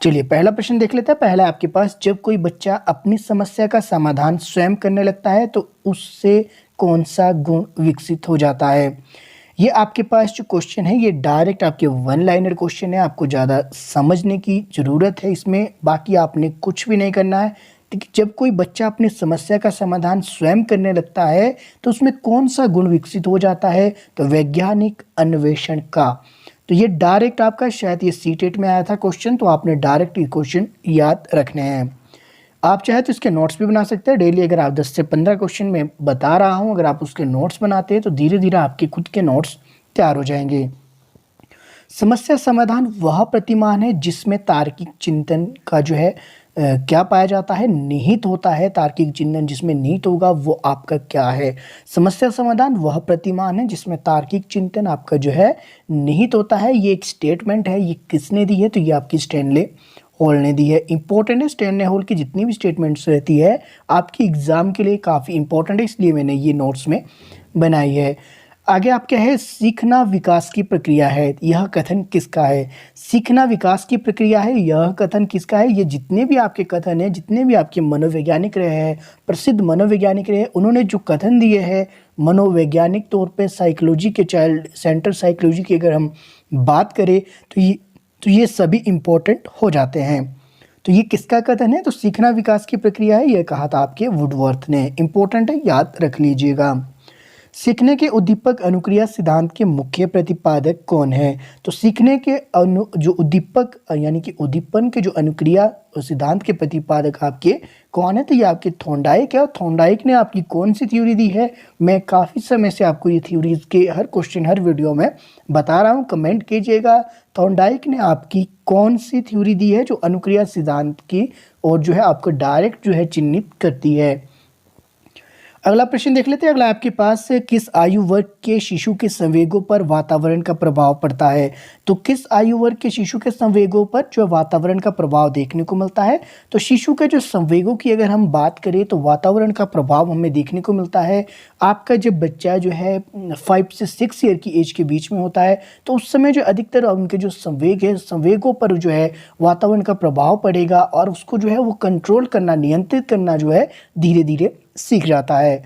चलिए पहला प्रश्न देख लेते हैं। पहला आपके पास, जब कोई बच्चा अपनी समस्या का समाधान स्वयं करने लगता है तो उससे कौन सा गुण विकसित हो जाता है? ये आपके पास जो क्वेश्चन है ये डायरेक्ट आपके वन लाइनर क्वेश्चन है, आपको ज़्यादा समझने की ज़रूरत है इसमें, बाकी आपने कुछ भी नहीं करना है। देखिए, जब कोई बच्चा अपनी समस्या का समाधान स्वयं करने लगता है तो उसमें कौन सा गुण विकसित हो जाता है? तो वैज्ञानिक अन्वेषण का। तो ये डायरेक्ट आपका शायद ये सीटेट में आया था क्वेश्चन, तो आपने डायरेक्ट ये क्वेश्चन याद रखने हैं। आप चाहे तो इसके नोट्स भी बना सकते हैं। डेली अगर आप 10 से 15 क्वेश्चन में बता रहा हूँ, अगर आप उसके नोट्स बनाते हैं तो धीरे धीरे आपके खुद के नोट्स तैयार हो जाएंगे। समस्या समाधान वह प्रतिमान है जिसमें तार्किक चिंतन का जो है क्या पाया जाता है? निहित होता है। तार्किक चिंतन जिसमें निहित होगा वो आपका क्या है? समस्या समाधान वह प्रतिमान है जिसमें तार्किक चिंतन आपका जो है निहित होता है। ये एक स्टेटमेंट है। ये किसने दी है? तो ये आपकी स्टैनले हॉल ने दी है। इंपॉर्टेंट है, स्टैनले हॉल की जितनी भी स्टेटमेंट्स रहती है आपकी एग्जाम के लिए काफ़ी इंपॉर्टेंट है, इसलिए मैंने ये नोट्स में बनाई है। आगे आप क्या है? सीखना विकास की प्रक्रिया है। यह कथन किसका है? सीखना विकास की प्रक्रिया है, यह कथन किसका है? ये जितने भी आपके कथन हैं, जितने भी आपके मनोवैज्ञानिक रहे हैं, प्रसिद्ध मनोवैज्ञानिक रहे हैं, उन्होंने जो कथन दिए हैं मनोवैज्ञानिक तौर पे साइकोलॉजी के, चाइल्ड सेंटर साइकोलॉजी की अगर हम बात करें तो ये सभी इम्पोर्टेंट हो जाते हैं। तो ये किसका कथन है? तो सीखना विकास की प्रक्रिया है, यह कहा था आपके वुडवर्थ ने। इंपॉर्टेंट है, याद रख लीजिएगा। सीखने के उद्दीपक अनुक्रिया सिद्धांत के मुख्य प्रतिपादक कौन है? तो सीखने के जो उद्दीपक यानी कि उद्दीपन के जो अनुक्रिया सिद्धांत के प्रतिपादक आपके कौन है? तो ये आपके थॉर्नडाइक है। और थॉर्नडाइक ने आपकी कौन सी थ्योरी दी है? मैं काफ़ी समय से आपको ये थ्योरीज के हर क्वेश्चन हर वीडियो में बता रहा हूँ, कमेंट कीजिएगा। थॉर्नडाइक ने आपकी कौन सी थ्योरी दी है जो अनुक्रिया सिद्धांत की और जो है आपको डायरेक्ट जो है चिन्हित करती है? अगला प्रश्न देख लेते हैं। अगला आपके पास किस आयु वर्ग के शिशु के संवेगों पर वातावरण का प्रभाव पड़ता है? तो किस आयु वर्ग के शिशु के संवेगों पर जो वातावरण का प्रभाव देखने को मिलता है? तो शिशु के जो संवेगों की अगर हम बात करें तो वातावरण का प्रभाव हमें देखने को मिलता है। आपका जब बच्चा जो है 5 से 6 ईयर की एज के बीच में होता है तो उस समय जो अधिकतर उनके जो संवेग है, संवेगों पर जो है वातावरण का प्रभाव पड़ेगा और उसको जो है वो कंट्रोल करना, नियंत्रित करना जो है धीरे धीरे सीख जाता है।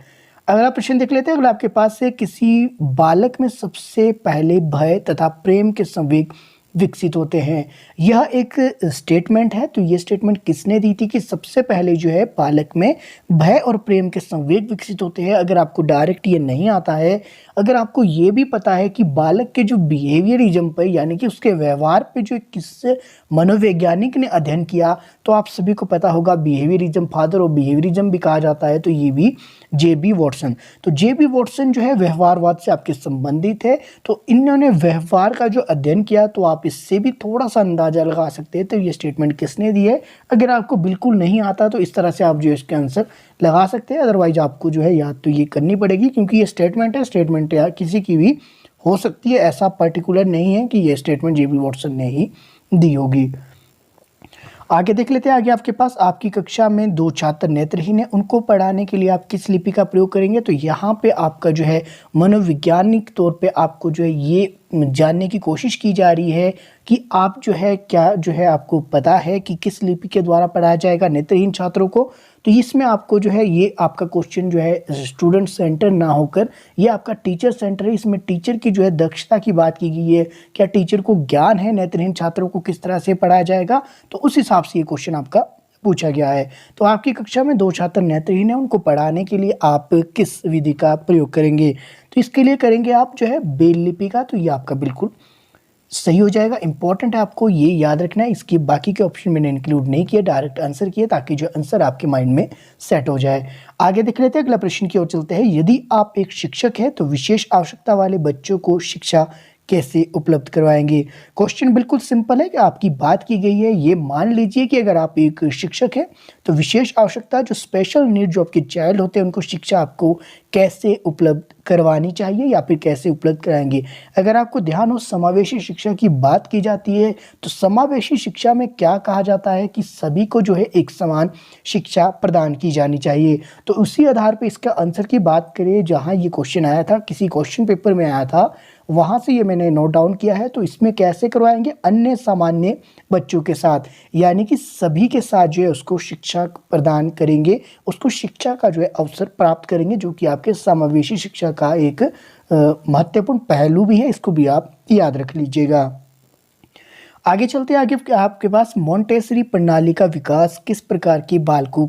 अगला प्रश्न देख लेते हैं। अगला आपके पास से किसी बालक में सबसे पहले भय तथा प्रेम के संवेग विकसित होते हैं। यह एक स्टेटमेंट है। तो ये स्टेटमेंट किसने दी थी कि सबसे पहले जो है बालक में भय और प्रेम के संवेग विकसित होते हैं? अगर आपको डायरेक्ट ये नहीं आता है, अगर आपको ये भी पता है कि बालक के जो बिहेवियरिज्म पर यानी कि उसके व्यवहार पे जो किस मनोवैज्ञानिक ने अध्ययन किया, तो आप सभी को पता होगा बिहेवियरिज्म फादर और बिहेवियरिज्म भी कहा जाता है, तो ये भी जे.बी. वॉटसन। तो जे.बी. वॉटसन जो है व्यवहारवाद से आपके संबंधित है। तो इन्होंने व्यवहार का जो अध्ययन किया, तो आप इससे भी थोड़ा सा अंदाजा लगा सकते हैं तो ये स्टेटमेंट किसने दी है। अगर आपको बिल्कुल नहीं आता तो इस तरह से आप जो इसके आंसर लगा सकते हैं, अदरवाइज आपको जो है याद तो ये करनी पड़ेगी क्योंकि ये स्टेटमेंट है। स्टेटमेंट या किसी की भी हो सकती है, ऐसा पर्टिकुलर नहीं है कि ये स्टेटमेंट जे.बी. वॉटसन ने ही दी होगी। आगे देख लेते हैं। आगे आपके पास आपकी कक्षा में 2 छात्र नेत्रहीन हैं, उनको पढ़ाने के लिए आप किस लिपि का प्रयोग करेंगे? तो यहाँ पे आपका जो है मनोवैज्ञानिक तौर पे आपको जो है ये जानने की कोशिश की जा रही है कि आप जो है क्या जो है आपको पता है कि किस लिपि के द्वारा पढ़ाया जाएगा नेत्रहीन छात्रों को। तो इसमें आपको जो है ये आपका क्वेश्चन जो है स्टूडेंट सेंटर ना होकर ये आपका टीचर सेंटर है। इसमें टीचर की जो है दक्षता की बात की गई है, क्या टीचर को ज्ञान है नेत्रहीन छात्रों को किस तरह से पढ़ाया जाएगा, तो उस हिसाब से ये क्वेश्चन आपका पूछा गया है। तो आपकी कक्षा में 2 छात्र नेत्रहीन हैं, उनको पढ़ाने के लिए आप किस विधि का प्रयोग करेंगे? तो इसके लिए करेंगे आप जो है ब्रेल लिपि का। तो ये आपका बिल्कुल सही हो जाएगा। इंपॉर्टेंट है, आपको ये याद रखना है। इसकी बाकी के ऑप्शन मैंने इंक्लूड नहीं किया, डायरेक्ट आंसर किए ताकि जो आंसर आपके माइंड में सेट हो जाए। आगे देख लेते हैं। अगला प्रश्न की ओर चलते हैं। यदि आप एक शिक्षक हैं तो विशेष आवश्यकता वाले बच्चों को शिक्षा कैसे उपलब्ध करवाएंगे? क्वेश्चन बिल्कुल सिंपल है कि आपकी बात की गई है। ये मान लीजिए कि अगर आप एक शिक्षक हैं तो विशेष आवश्यकता जो स्पेशल नीड जो आपके चाइल्ड होते हैं उनको शिक्षा आपको कैसे उपलब्ध करवानी चाहिए या फिर कैसे उपलब्ध कराएंगे? अगर आपको ध्यान हो समावेशी शिक्षा की बात की जाती है तो समावेशी शिक्षा में क्या कहा जाता है कि सभी को जो है एक समान शिक्षा प्रदान की जानी चाहिए। तो उसी आधार पर इसका आंसर की बात करें, जहाँ ये क्वेश्चन आया था किसी क्वेश्चन पेपर में आया था, वहाँ से ये मैंने नोट डाउन किया है। तो इसमें कैसे करवाएंगे? अन्य सामान्य बच्चों के साथ, यानी कि सभी के साथ जो है उसको शिक्षा प्रदान करेंगे, उसको शिक्षा का जो है अवसर प्राप्त करेंगे, जो कि आपके समावेशी शिक्षा का एक महत्वपूर्ण पहलू भी है। इसको भी आप याद रख लीजिएगा। आगे चलते हैं। आगे आपके पास मोंटेसरी प्रणाली का विकास किस प्रकार के बालकों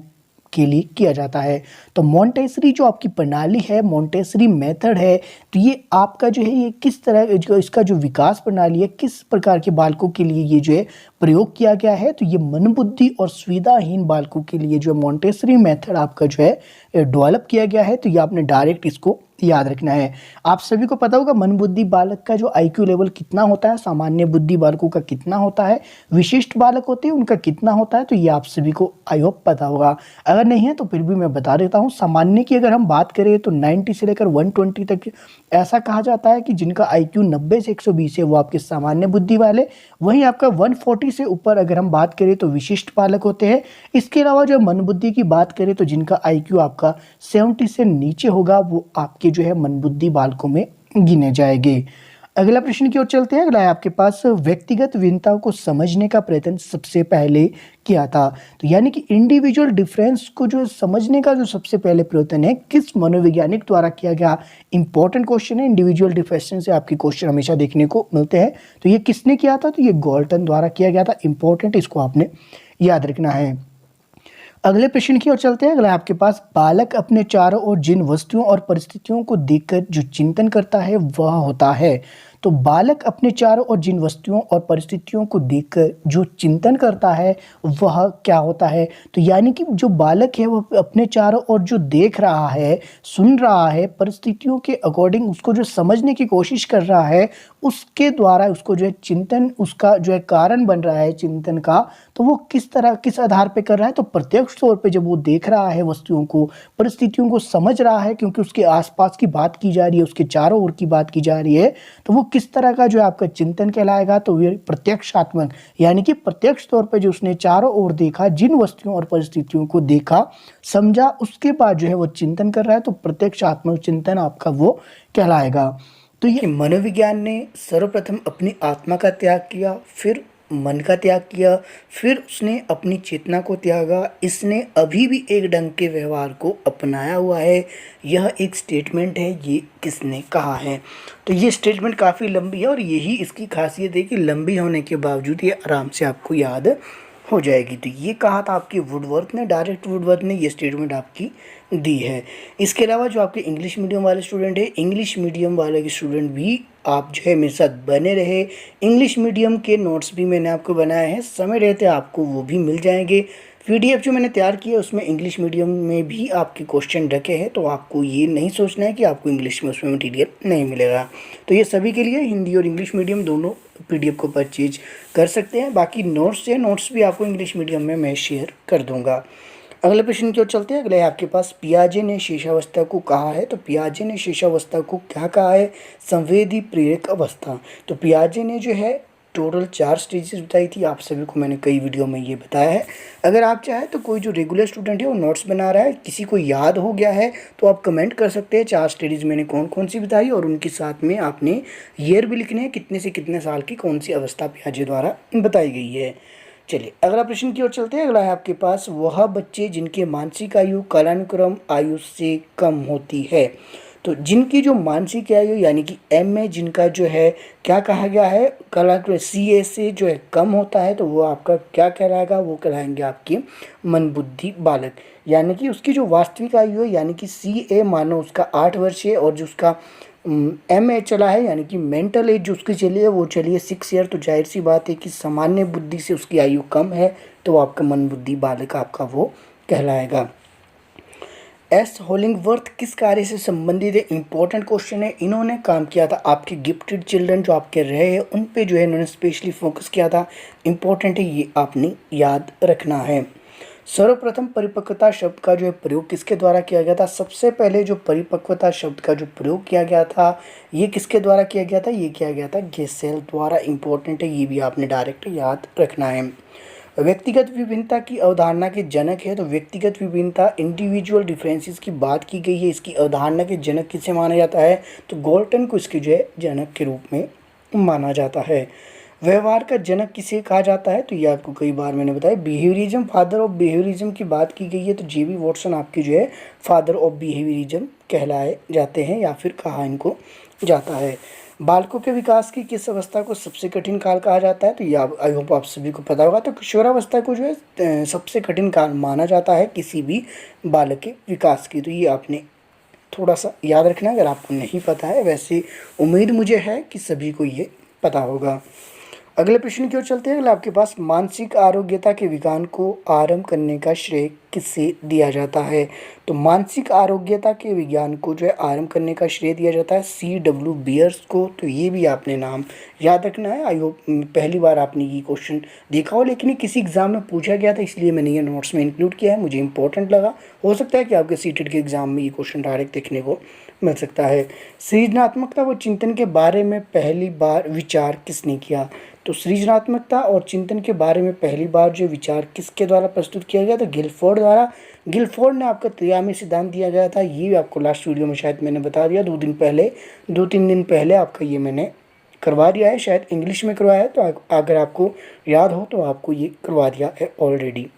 के लिए किया जाता है? तो मोंटेसरी जो आपकी प्रणाली है, मोंटेसरी मेथड है, तो ये आपका जो है ये किस तरह जो इसका जो विकास प्रणाली है, किस प्रकार के बालकों के लिए ये जो है प्रयोग किया गया है? तो ये मंदबुद्धि और सुविधाहीन बालकों के लिए जो मोंटेसरी मेथड आपका जो है डेवलप किया गया है। तो ये आपने डायरेक्ट इसको याद रखना है। आप सभी को पता होगा मंदबुद्धि बालक का जो आईक्यू लेवल कितना होता है, सामान्य बुद्धि बालकों का कितना होता है, विशिष्ट बालक होते हैं उनका कितना होता है। तो ये आप सभी को आई होप पता होगा। अगर नहीं है तो फिर भी मैं बता देता हूँ। सामान्य की अगर हम बात करें तो 90 से लेकर 120 तक ऐसा कहा जाता है कि जिनका आईक्यू 90 से 120 है वो आपके सामान्य बुद्धि वाले। वहीं आपका 140 से ऊपर अगर हम बात करें तो विशिष्ट बालक होते हैं। इसके अलावा जो मंदबुद्धि की बात करें तो जिनका आईक्यू आपका 70 से नीचे होगा वो आपके जो है मंदबुद्धि बालकों में गिने जाएंगे। अगला प्रश्न की ओर चलते हैं। अगला है आपके पास व्यक्तिगत भिन्नताओं को समझने का प्रयत्न सबसे पहले किया था। तो यानी कि इंडिविजुअल डिफरेंस को जो समझने का जो सबसे पहले प्रयत्न है किस मनोवैज्ञानिक द्वारा किया गया? इंपॉर्टेंट क्वेश्चन है। इंडिविजुअल डिफरेंस से आपके क्वेश्चन हमेशा देखने को मिलते हैं। तो ये किसने किया था? तो ये गॉल्टन द्वारा किया गया था। इंपॉर्टेंट, इसको आपने याद रखना है। अगले प्रश्न की ओर चलते हैं। अगला आपके पास बालक अपने चारों ओर जिन वस्तुओं और परिस्थितियों को देखकर जो चिंतन करता है वह होता है। तो बालक अपने चारों ओर जिन वस्तुओं और परिस्थितियों को देखकर जो चिंतन करता है वह क्या होता है? तो यानी कि जो बालक है वह अपने चारों ओर जो देख रहा है, सुन रहा है, परिस्थितियों के अकॉर्डिंग उसको जो समझने की कोशिश कर रहा है, उसके द्वारा उसको जो है चिंतन, उसका जो है कारण बन रहा है चिंतन का। तो वो किस तरह, किस आधार पे कर रहा है? तो प्रत्यक्ष तौर पे जब वो देख रहा है वस्तुओं को, परिस्थितियों को समझ रहा है, क्योंकि उसके आसपास की बात की जा रही है, उसके चारों ओर की बात की जा रही है, तो वो किस तरह का जो है आपका चिंतन कहलाएगा? तो ये प्रत्यक्षात्मक, यानी कि प्रत्यक्ष तौर पे जो उसने चारों ओर देखा, जिन वस्तुओं और परिस्थितियों को देखा, समझा, उसके बाद जो है वो चिंतन कर रहा है, तो प्रत्यक्षात्मक चिंतन आपका वो कहलाएगा। तो ये मनोविज्ञान ने सर्वप्रथम अपनी आत्मा का त्याग किया, फिर मन का त्याग किया, फिर उसने अपनी चेतना को त्यागा। इसने अभी भी एक ढंग के व्यवहार को अपनाया हुआ है। यह एक स्टेटमेंट है। ये किसने कहा है? तो ये स्टेटमेंट काफ़ी लंबी है और यही इसकी खासियत है कि लंबी होने के बावजूद ये आराम से आपको याद हो जाएगी। तो ये कहा था आपकी वुडवर्थ ने, डायरेक्ट वुडवर्थ ने ये स्टेटमेंट आपकी दी है। इसके अलावा जो आपके इंग्लिश मीडियम वाले स्टूडेंट है, इंग्लिश मीडियम वाले के स्टूडेंट भी आप जो है मेरे साथ बने रहे। इंग्लिश मीडियम के नोट्स भी मैंने आपको बनाए हैं, समय रहते आपको वो भी मिल जाएंगे। पीडीएफ जो मैंने तैयार किया है उसमें इंग्लिश मीडियम में भी आपके क्वेश्चन रखे हैं, तो आपको ये नहीं सोचना है कि आपको इंग्लिश में उसमें मटीरियल नहीं मिलेगा। तो ये सभी के लिए हिंदी और इंग्लिश मीडियम दोनों पीडीएफ को परचेज कर सकते हैं। बाकी नोट्स है, नोट्स भी आपको इंग्लिश मीडियम में मैं शेयर कर दूंगा। अगले प्रश्न की ओर चलते हैं। अगले आपके पास पियाजे ने शेषावस्था को कहा है। तो पियाजे ने शेषावस्था को क्या कहा है? संवेदी प्रेरक अवस्था। तो पियाजे ने जो है टोटल 4 स्टेजेस बताई थी। आप सभी को मैंने कई वीडियो में ये बताया है। अगर आप चाहें तो कोई जो रेगुलर स्टूडेंट है वो नोट्स बना रहा है, किसी को याद हो गया है तो आप कमेंट कर सकते हैं 4 स्टेजेस मैंने कौन कौन सी बताई, और उनके साथ में आपने ईयर भी लिखने हैं, कितने से कितने साल की कौन सी अवस्था पियाजे द्वारा बताई गई है। चलिए अगला प्रश्न की ओर चलते हैं। अगला है आपके पास वह बच्चे जिनके मानसिक आयु कालानुक्रम आयु से कम होती है। तो जिनकी जो मानसिक आयु यानी कि एम में जिनका जो है क्या कहा गया है, कालानुक्रम CA से जो है कम होता है, तो वो आपका क्या कहलाएगा? वो कहलाएंगे आपके मंदबुद्धि बालक। यानी कि उसकी जो वास्तविक आयु है यानी कि CA मानो उसका 8 वर्ष है, और जो उसका MA चला है यानी कि मेंटल एज जो उसकी चली है वो चली है 6 ईयर। तो जाहिर सी बात है कि सामान्य बुद्धि से उसकी आयु कम है, तो आपका मंदबुद्धि बालक आपका वो कहलाएगा। एस होलिंगवर्थ किस कार्य से संबंधित है? इंपॉर्टेंट क्वेश्चन है। इन्होंने काम किया था आपके गिफ्टेड चिल्ड्रन जो आपके रहे हैं उन पे जो है इन्होंने स्पेशली फोकस किया था। इंपॉर्टेंट है, ये आपने याद रखना है। सर्वप्रथम परिपक्वता शब्द का जो है प्रयोग किसके द्वारा किया गया था? सबसे पहले जो परिपक्वता शब्द का जो प्रयोग किया गया था ये किसके द्वारा किया गया था? ये किया गया था गेसेल द्वारा। इंपॉर्टेंट है, ये भी आपने डायरेक्ट याद रखना है। व्यक्तिगत विभिन्नता की अवधारणा के जनक है, तो व्यक्तिगत विभिन्नता इंडिविजुअल डिफरेंसेस की बात की गई है। इसकी अवधारणा के जनक किसे माना जाता है, तो गॉल्टन को इसके जो है जनक के रूप में माना जाता है। व्यवहार का जनक किसे कहा जाता है, तो ये आपको कई बार मैंने बताया, बिहेवियरिज्म, फादर ऑफ बिहेवियरिज्म की बात की गई है, तो जेबी वॉटसन आपके जो है फादर ऑफ बिहेवियरिज्म कहलाए जाते हैं या फिर कहा इनको जाता है। बालकों के विकास की किस अवस्था को सबसे कठिन काल कहा जाता है, तो ये आई होप आप सभी को पता होगा। तो किशोरावस्था को जो है सबसे कठिन काल माना जाता है किसी भी बालक के विकास की। तो ये आपने थोड़ा सा याद रखना अगर आपको नहीं पता है, वैसे उम्मीद मुझे है कि सभी को ये पता होगा। अगले प्रश्न की ओर चलते हैं। अगला आपके पास मानसिक आरोग्यता के विज्ञान को आरंभ करने का श्रेय किससे दिया जाता है, तो मानसिक आरोग्यता के विज्ञान को जो है आरंभ करने का श्रेय दिया जाता है C.W. बियर्स को। तो ये भी आपने नाम याद रखना है। आई होप पहली बार आपने ये क्वेश्चन देखा हो, लेकिन ये किसी एग्जाम में पूछा गया था इसलिए मैंने ये नोट्स में इंक्लूड किया है, मुझे इंपॉर्टेंट लगा। हो सकता है कि आपके सीटेट के एग्जाम में ये क्वेश्चन डायरेक्ट देखने को मिल सकता है। सृजनात्मकता व चिंतन के बारे में पहली बार विचार किसने किया, तो सृजनात्मकता और चिंतन के बारे में पहली बार जो विचार किसके द्वारा प्रस्तुत किया गया, तो गिलफोर्ड द्वारा। गिलफोर्ड ने आपका त्रियामी सिद्धांत दिया गया था, ये आपको लास्ट वीडियो में शायद मैंने बता दिया, 2-3 दिन पहले आपका ये मैंने करवा दिया है, शायद इंग्लिश में करवाया है, तो अगर आपको याद हो तो आपको ये करवा दिया है ऑलरेडी।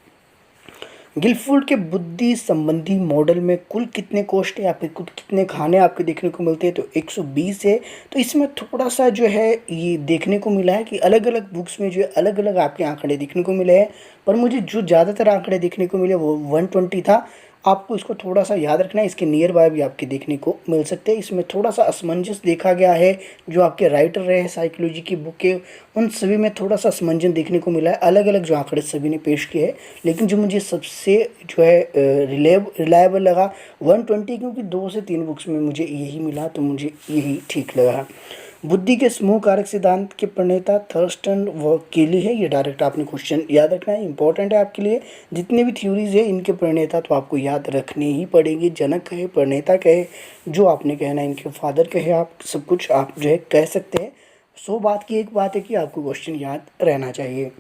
गिलफोर्ड के बुद्धि संबंधी मॉडल में कुल कितने कोष्ठ या फिर कुल कितने खाने आपको देखने को मिलते हैं, तो 120 है। तो इसमें थोड़ा सा जो है ये देखने को मिला है कि अलग अलग बुक्स में जो है अलग अलग आपके आंकड़े देखने को मिले हैं, पर मुझे जो ज़्यादातर आंकड़े देखने को मिले वो 120 था। आपको इसको थोड़ा सा याद रखना है, इसके नियर बाय भी आपके देखने को मिल सकते हैं। इसमें थोड़ा सा असमंजस देखा गया है, जो आपके राइटर रहे साइकोलॉजी की बुक के उन सभी में थोड़ा सा असमंजन देखने को मिला है, अलग अलग जो आंकड़े सभी ने पेश किए हैं। लेकिन जो मुझे सबसे जो है रिलायबल लगा 120, क्योंकि 2 से 3 बुक्स में मुझे यही मिला, तो मुझे यही ठीक लगा। बुद्धि के समूह कारक सिद्धांत के प्रणेता थर्स्टन व केली है, ये डायरेक्ट आपने क्वेश्चन याद रखना है, इंपॉर्टेंट है आपके लिए। जितने भी थ्योरीज है इनके प्रणेता तो आपको याद रखने ही पड़ेंगे, जनक कहे, प्रणेता कहे, जो आपने कहना है इनके फादर कहे, आप सब कुछ आप जो है कह सकते हैं। 100 बात की एक बात है कि आपको क्वेश्चन याद रहना चाहिए।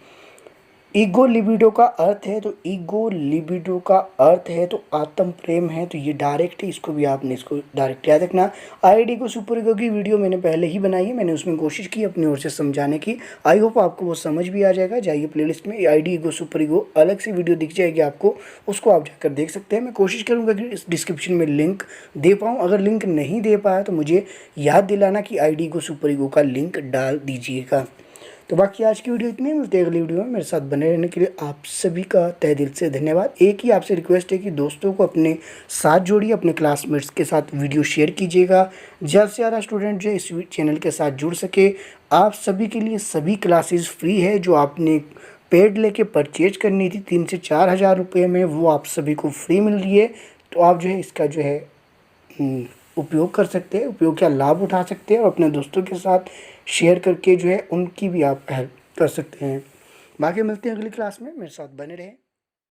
ईगो लिबिडो का अर्थ है, तो ईगो लिबिडो का अर्थ है तो आत्म प्रेम है, तो ये डायरेक्ट है, इसको भी आपने इसको डायरेक्ट याद रखना। आईडी को सुपर ईगो की वीडियो मैंने पहले ही बनाई है, मैंने उसमें कोशिश की अपनी ओर से समझाने की, आई होप आपको वो समझ भी आ जाएगा। जाइए प्लेलिस्ट में आईडी ईगो सुपर ईगो अलग से वीडियो दिख जाएगी आपको, उसको आप जाकर देख सकते हैं। मैं कोशिश करूँगा कि इस डिस्क्रिप्शन में लिंक दे पाऊँ, अगर लिंक नहीं दे पाया तो मुझे याद दिलाना कि आईडी ईगो सुपर ईगो का लिंक डाल दीजिएगा। तो बाकी आज की वीडियो इतनी, मिलते हैं अगली वीडियो में। मेरे साथ बने रहने के लिए आप सभी का तहे दिल से धन्यवाद। एक ही आपसे रिक्वेस्ट है कि दोस्तों को अपने साथ जोड़िए, अपने क्लासमेट्स के साथ वीडियो शेयर कीजिएगा, ज़्यादा से ज़्यादा स्टूडेंट जो इस चैनल के साथ जुड़ सके। आप सभी के लिए सभी क्लासेस फ्री है, जो आपने पेड लेके परचेज करनी थी 3 से 4 हज़ार रुपये में, वो आप सभी को फ्री मिल रही है। तो आप जो है इसका जो है उपयोग कर सकते हैं, उपयोग का लाभ उठा सकते हैं और अपने दोस्तों के साथ शेयर करके जो है उनकी भी आप हेल्प कर सकते हैं। बाकी मिलते हैं अगली क्लास में, मेरे साथ बने रहें।